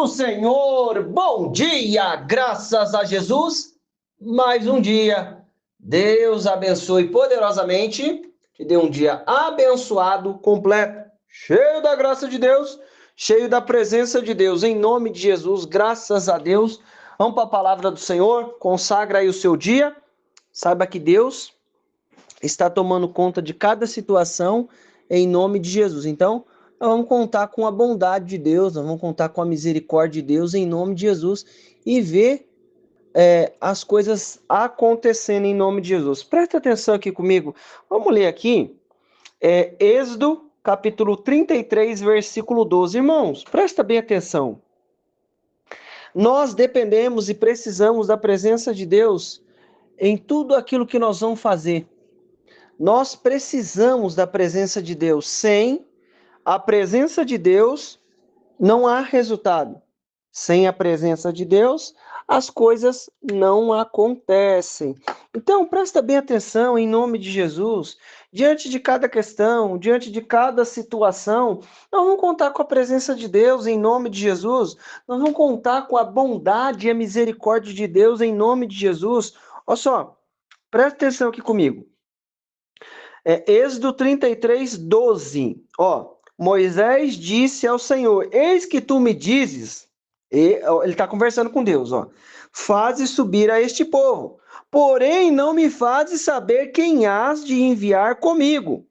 do Senhor, bom dia, graças a Jesus, mais um dia. Deus abençoe poderosamente, te dê um dia abençoado, completo, cheio da graça de Deus, cheio da presença de Deus, em nome de Jesus, graças a Deus. Vamos para a palavra do Senhor, consagra aí o seu dia, saiba que Deus está tomando conta de cada situação em nome de Jesus. Então, nós vamos contar com a bondade de Deus, nós vamos contar com a misericórdia de Deus em nome de Jesus e ver as coisas acontecendo em nome de Jesus. Presta atenção aqui comigo. Vamos ler aqui Êxodo, capítulo 33, versículo 12. Irmãos, presta bem atenção. Nós dependemos e precisamos da presença de Deus em tudo aquilo que nós vamos fazer. Nós precisamos da presença de Deus. Sem a presença de Deus, não há resultado. Sem a presença de Deus, as coisas não acontecem. Então, presta bem atenção em nome de Jesus. Diante de cada questão, diante de cada situação, nós vamos contar com a presença de Deus em nome de Jesus. Nós vamos contar com a bondade e a misericórdia de Deus em nome de Jesus. Olha só, presta atenção aqui comigo. Êxodo 33, 12. Moisés disse ao Senhor: Eis que tu me dizes, ele está conversando com Deus, fazes subir a este povo, porém não me fazes saber quem hás de enviar comigo.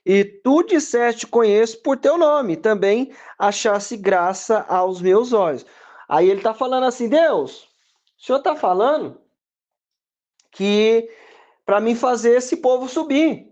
E tu disseste: conheço por teu nome, também achasse graça aos meus olhos. Aí ele está falando assim: Deus, o Senhor está falando que para mim fazer esse povo subir.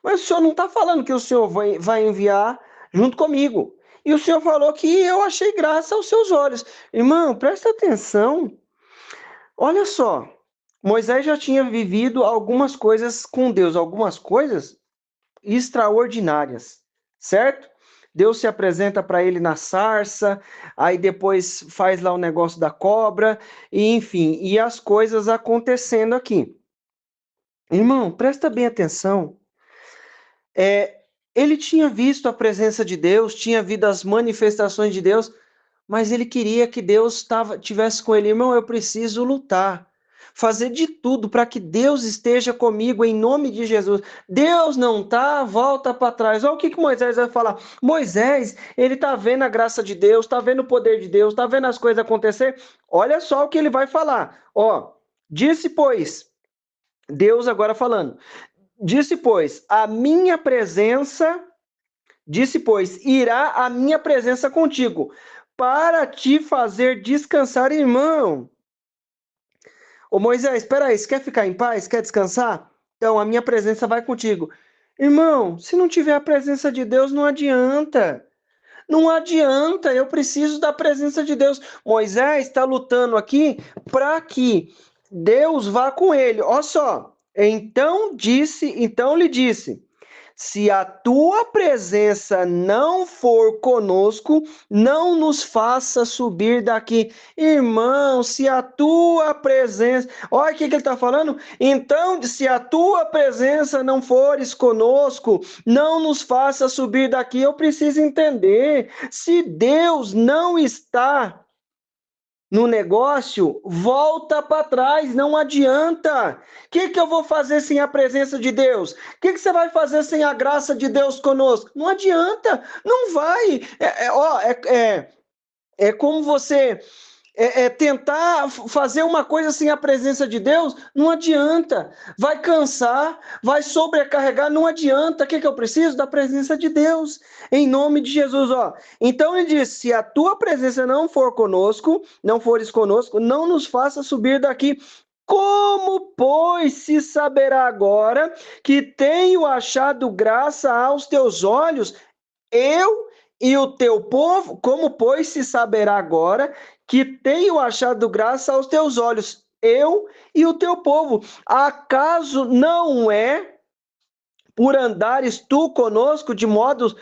Mas o Senhor não está falando que o Senhor vai enviar junto comigo. E o Senhor falou que eu achei graça aos seus olhos. Irmão, presta atenção. Olha só, Moisés já tinha vivido algumas coisas com Deus, algumas coisas extraordinárias, certo? Deus se apresenta para ele na sarça, aí depois faz lá o negócio da cobra, e enfim, e as coisas acontecendo aqui. Irmão, presta bem atenção. Ele tinha visto a presença de Deus, tinha visto as manifestações de Deus, mas ele queria que Deus tivesse com ele. Irmão, eu preciso lutar, fazer de tudo para que Deus esteja comigo em nome de Jesus. Deus não está, volta para trás. Olha o que Moisés vai falar. Moisés, ele está vendo a graça de Deus, está vendo o poder de Deus, está vendo as coisas acontecer. Olha só o que ele vai falar. Disse, pois, Deus agora falando. Disse, pois, irá a minha presença contigo, para te fazer descansar, irmão. Ô Moisés, espera aí, você quer ficar em paz? Quer descansar? Então, a minha presença vai contigo. Irmão, se não tiver a presença de Deus, não adianta. Não adianta, eu preciso da presença de Deus. Moisés está lutando aqui para que Deus vá com ele. Olha só. Então lhe disse: se a tua presença não for conosco, não nos faça subir daqui. Irmão, se a tua presença... Olha o que ele está falando. Então, se a tua presença não fores conosco, não nos faça subir daqui. Eu preciso entender. Se Deus não está no negócio, volta para trás, não adianta. O que eu vou fazer sem a presença de Deus? O que você vai fazer sem a graça de Deus conosco? Não adianta, não vai. É como você tentar fazer uma coisa sem a presença de Deus, não adianta. Vai cansar, vai sobrecarregar, não adianta. O que eu preciso? Da presença de Deus, em nome de Jesus. Então ele disse: se a tua presença não for conosco, não fores conosco, não nos faça subir daqui. Como, pois, se saberá agora que tenho achado graça aos teus olhos, eu e o teu povo? Como, pois, se saberá agora que tenho achado graça aos teus olhos, eu e o teu povo? Acaso não é por andares tu conosco de modo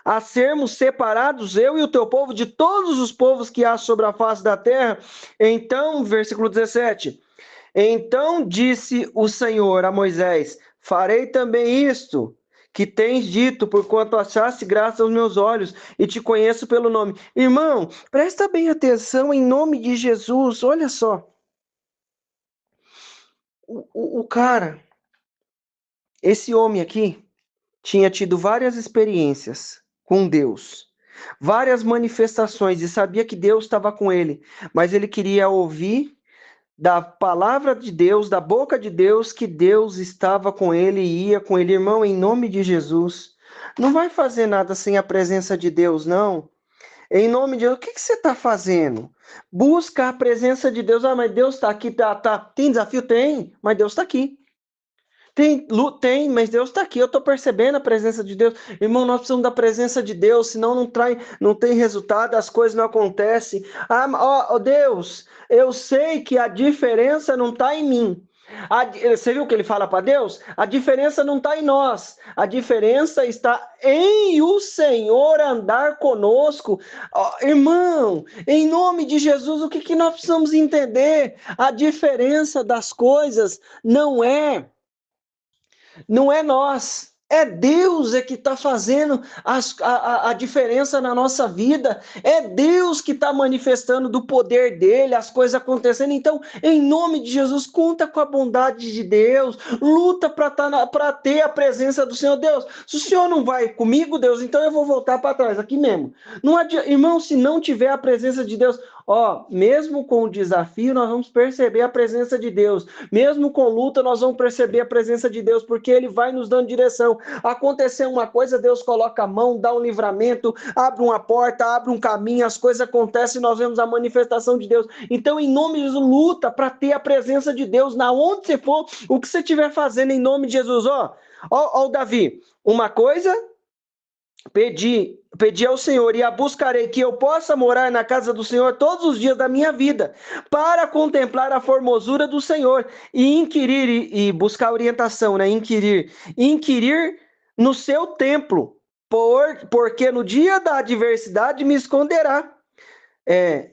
a sermos separados, eu e o teu povo, de todos os povos que há sobre a face da terra? Então, versículo 17, então disse o Senhor a Moisés: farei também isto, que tens dito, porquanto achaste graça aos meus olhos e te conheço pelo nome. Irmão, presta bem atenção em nome de Jesus, olha só. O cara, esse homem aqui, tinha tido várias experiências com Deus, várias manifestações, e sabia que Deus estava com ele, mas ele queria ouvir da palavra de Deus, da boca de Deus, que Deus estava com ele e ia com ele. Irmão, em nome de Jesus, não vai fazer nada sem a presença de Deus, não. Em nome de Deus, o que você está fazendo? Busca a presença de Deus. Ah, mas Deus está aqui, tá. Tem desafio? Tem, mas Deus está aqui. Tem, mas Deus está aqui. Eu estou percebendo a presença de Deus. Irmão, nós precisamos da presença de Deus, senão não tem resultado, as coisas não acontecem. Ah, ó, Deus, eu sei que a diferença não está em mim. Você viu o que ele fala para Deus? A diferença não está em nós. A diferença está em o Senhor andar conosco. Irmão, em nome de Jesus, o que nós precisamos entender? A diferença das coisas não é nós, é Deus que está fazendo a diferença na nossa vida, é Deus que está manifestando do poder dele, as coisas acontecendo. Então, em nome de Jesus, conta com a bondade de Deus, luta para ter a presença do Senhor. Deus, se o Senhor não vai comigo, Deus, então eu vou voltar para trás, aqui mesmo. Não adianta, irmão, se não tiver a presença de Deus, mesmo com o desafio, nós vamos perceber a presença de Deus. Mesmo com luta, nós vamos perceber a presença de Deus, porque Ele vai nos dando direção. Acontecer uma coisa, Deus coloca a mão, dá um livramento, abre uma porta, abre um caminho, as coisas acontecem e nós vemos a manifestação de Deus. Então, em nome de Jesus, luta para ter a presença de Deus, na onde você for, o que você estiver fazendo, em nome de Jesus. Ó, Davi, uma coisa, pedi ao Senhor e a buscarei, que eu possa morar na casa do Senhor todos os dias da minha vida, para contemplar a formosura do Senhor e inquirir e buscar orientação, né? Inquirir no seu templo, porque no dia da adversidade me esconderá.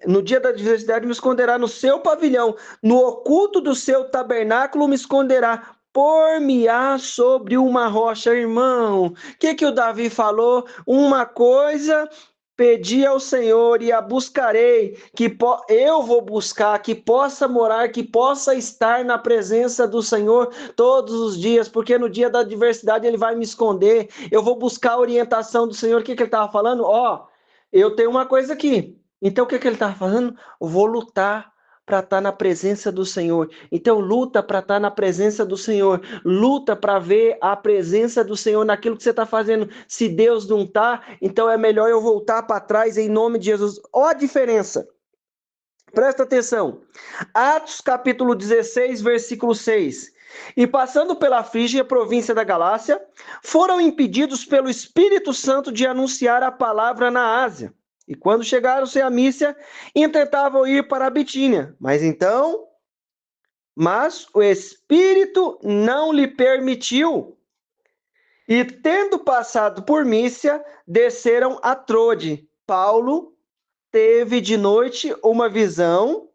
No dia da adversidade me esconderá no seu pavilhão, no oculto do seu tabernáculo me esconderá. Por-me-á sobre uma rocha, irmão. O que o Davi falou? Uma coisa pedi ao Senhor e a buscarei, eu vou buscar, que possa morar, que possa estar na presença do Senhor todos os dias, porque no dia da adversidade Ele vai me esconder. Eu vou buscar a orientação do Senhor. O que ele estava falando? Eu tenho uma coisa aqui. Então, o que ele estava falando? Eu vou lutar para estar na presença do Senhor. Então, luta para estar na presença do Senhor. Luta para ver a presença do Senhor naquilo que você está fazendo. Se Deus não está, então é melhor eu voltar para trás em nome de Jesus. Olha a diferença. Presta atenção. Atos capítulo 16, versículo 6. E passando pela Frígia, província da Galácia, foram impedidos pelo Espírito Santo de anunciar a palavra na Ásia. E quando chegaram-se a Mícia, intentavam ir para a Bitínia. Mas o Espírito não lhe permitiu. E tendo passado por Mícia, desceram a Trode. Paulo teve de noite uma visão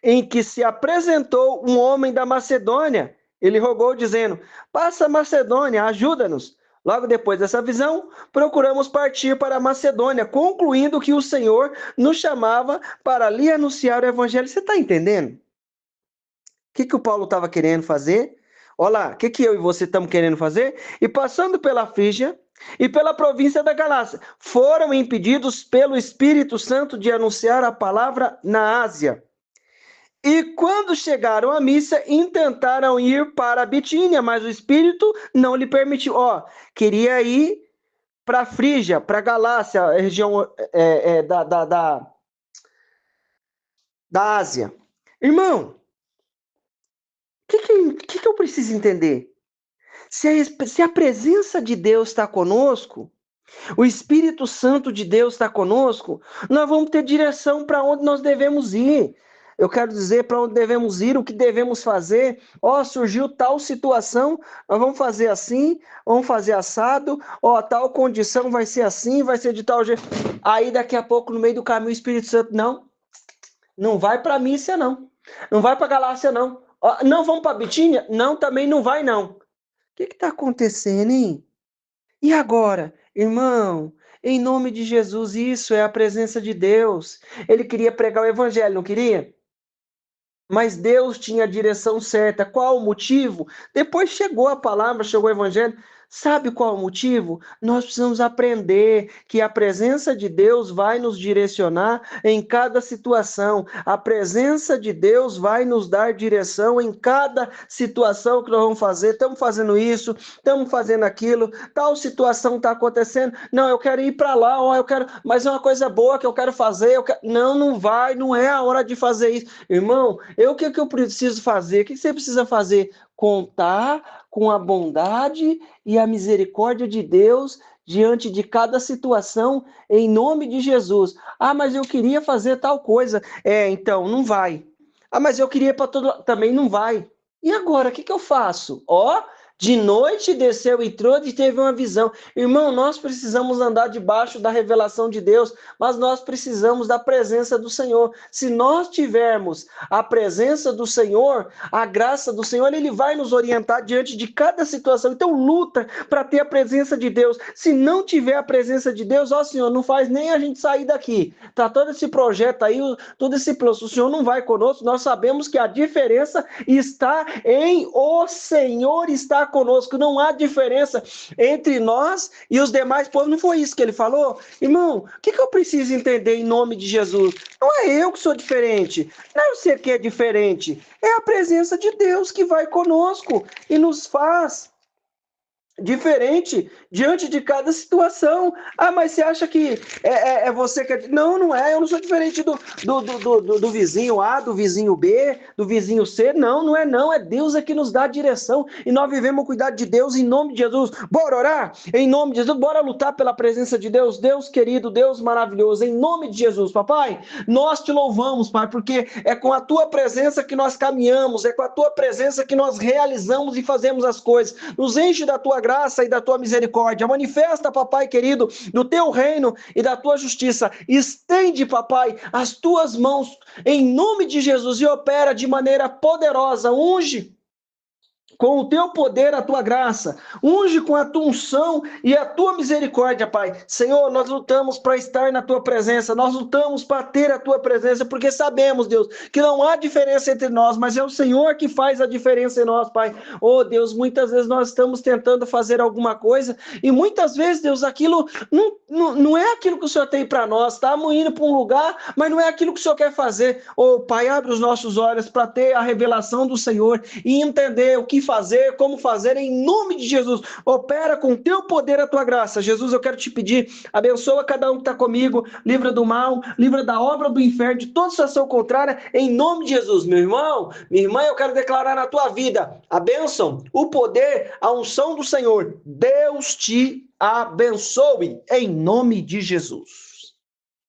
em que se apresentou um homem da Macedônia. Ele rogou dizendo: passa a Macedônia, ajuda-nos. Logo depois dessa visão, procuramos partir para a Macedônia, concluindo que o Senhor nos chamava para lhe anunciar o evangelho. Você está entendendo? O que o Paulo estava querendo fazer? Olha lá, o que eu e você estamos querendo fazer? E passando pela Frígia e pela província da Galácia, foram impedidos pelo Espírito Santo de anunciar a palavra na Ásia. E quando chegaram à Mícia, intentaram ir para a Bitínia, mas o Espírito não lhe permitiu. Queria ir para a Frígia, para a Galácia, a região da Ásia. Irmão, o que eu preciso entender? Se a presença de Deus está conosco, o Espírito Santo de Deus está conosco, nós vamos ter direção para onde nós devemos ir. Eu quero dizer para onde devemos ir, o que devemos fazer. Surgiu tal situação, nós vamos fazer assim, vamos fazer assado. Tal condição vai ser assim, vai ser de tal jeito. Aí daqui a pouco, no meio do caminho, o Espírito Santo, não vai para a Mícia, não. Não vai para a Galácia, não. Não vamos para a Bitínia? Não, também não vai, não. O que está acontecendo, hein? E agora, irmão, em nome de Jesus, isso é a presença de Deus. Ele queria pregar o evangelho, não queria? Mas Deus tinha a direção certa. Qual o motivo? Depois chegou a palavra, chegou o evangelho. Sabe qual o motivo? Nós precisamos aprender que a presença de Deus vai nos direcionar em cada situação. A presença de Deus vai nos dar direção em cada situação que nós vamos fazer. Estamos fazendo isso, estamos fazendo aquilo, tal situação está acontecendo. Não, eu quero ir para lá, ó, eu quero, mas é uma coisa boa que eu quero fazer. Não, não vai, não é a hora de fazer isso. Irmão, o que eu preciso fazer? O que você precisa fazer? Contar com a bondade e a misericórdia de Deus diante de cada situação, em nome de Jesus. Ah, mas eu queria fazer tal coisa. Então, não vai. Ah, mas eu queria para todo. Também não vai. E agora, o que eu faço? Ó, de noite desceu e trouxe e teve uma visão. Irmão, nós precisamos andar debaixo da revelação de Deus, mas nós precisamos da presença do Senhor. Se nós tivermos a presença do Senhor, a graça do Senhor, Ele vai nos orientar diante de cada situação. Então, luta para ter a presença de Deus. Se não tiver a presença de Deus, ó Senhor, não faz nem a gente sair daqui. Tá todo esse projeto aí, todo esse plano. O Senhor não vai conosco, nós sabemos que a diferença está em o Senhor estar conosco. Não há diferença entre nós e os demais povos. Não foi isso que ele falou? Irmão, o que eu preciso entender em nome de Jesus? Não é eu que sou diferente, não é você que é diferente, é a presença de Deus que vai conosco e nos faz diferente diante de cada situação. Ah, mas você acha que é você que é... Não, não é. Eu não sou diferente do vizinho A, do vizinho B, do vizinho C. Não, não é não. É Deus que nos dá a direção. E nós vivemos o cuidado de Deus em nome de Jesus. Bora orar? Em nome de Jesus. Bora lutar pela presença de Deus. Deus querido, Deus maravilhoso. Em nome de Jesus, papai, nós te louvamos, pai, porque é com a tua presença que nós caminhamos, é com a tua presença que nós realizamos e fazemos as coisas. Nos enche da tua graça e da tua misericórdia. Manifesta, papai querido, do teu reino e da tua justiça. Estende, papai, as tuas mãos em nome de Jesus e opera de maneira poderosa. Unge com o teu poder, a tua graça, unge com a tua unção e a tua misericórdia, Pai. Senhor, nós lutamos para estar na tua presença, nós lutamos para ter a tua presença, porque sabemos, Deus, que não há diferença entre nós, mas é o Senhor que faz a diferença em nós, Pai. Oh, Deus, muitas vezes nós estamos tentando fazer alguma coisa e muitas vezes, Deus, aquilo não é aquilo que o Senhor tem para nós. Estamos indo para um lugar, mas não é aquilo que o Senhor quer fazer. Oh, Pai, abre os nossos olhos para ter a revelação do Senhor e entender o que fazer, como fazer, em nome de Jesus. Opera com teu poder a tua graça. Jesus, eu quero te pedir, abençoa cada um que está comigo, livra do mal, livra da obra do inferno, de toda situação contrária, em nome de Jesus. Meu irmão, minha irmã, eu quero declarar na tua vida a bênção, o poder, a unção do Senhor. Deus te abençoe, em nome de Jesus.